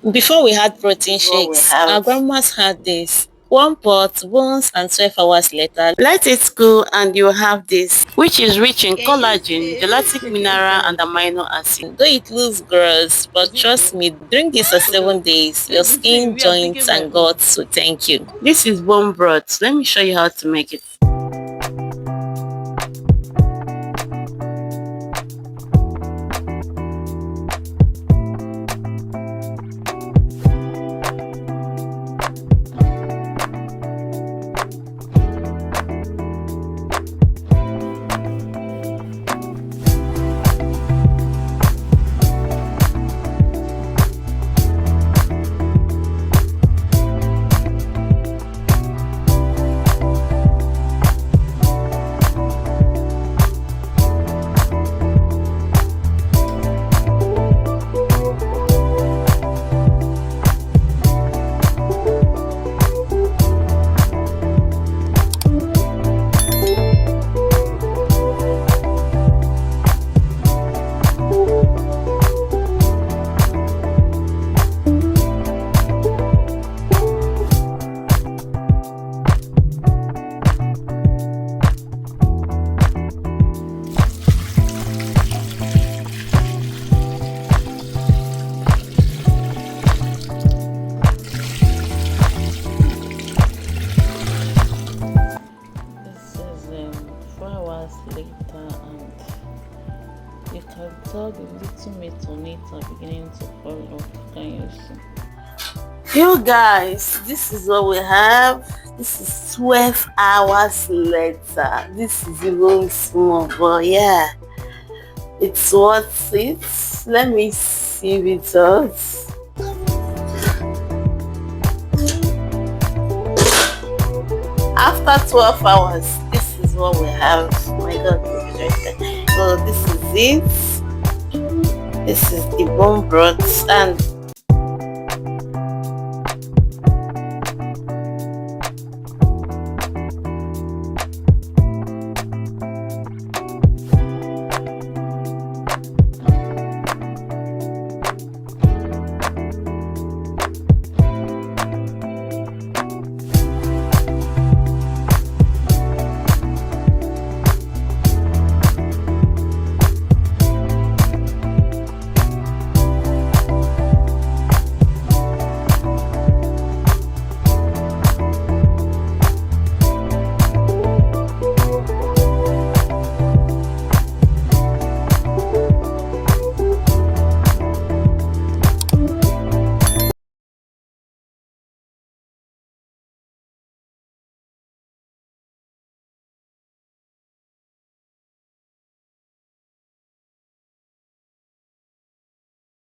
Before we had protein What we shakes, our have. grandmas had this. One pot, bones, and 12 hours later, let it cool and you have this, which is rich in Can you collagen, gelatic see? mineral, and amino acid. Though it looks gross, but trust me, drink this for 7 days. Your This thing, skin, we are joints, thinking my and own. guts will thank you. This is bone broth. Let me show you how to make it. This is 4 hours later, and you can tell the little meat on it are beginning to fall off. Can you see? You guys, this is what we have. This is 12 hours later. This is even small, but yeah, it's worth it. Let me see results. After 12 hours, this is what we have. Oh my god, it's right there. So this is it. This is the bone broth, and